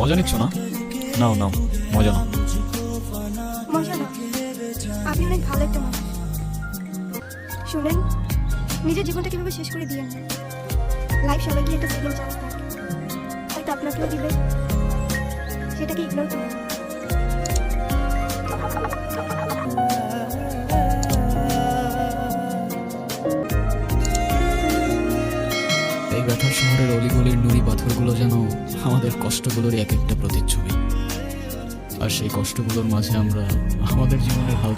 মজা নিচ্ছ না? নাও নাও, মজা নাও। মজা না, আপনি অনেক ভালো একটা মানুষ। শুনেন, নিজের জীবনটা কিভাবে শেষ করে দিয়েন না। লাইফ সবাইকে একটা সেকেন্ড চান্স থাকে, হয়তো আপনাকেও দিবে, সেটাকে ইগনোর করবেন। এই ব্যথার শহরের অলিগলির নুড়ি পাথরগুলো যেন আমাদের কষ্টগুলোর এক একটা প্রতিচ্ছবি, আর সেই কষ্টগুলোর মাঝে আমরা আমাদের জীবনের হাল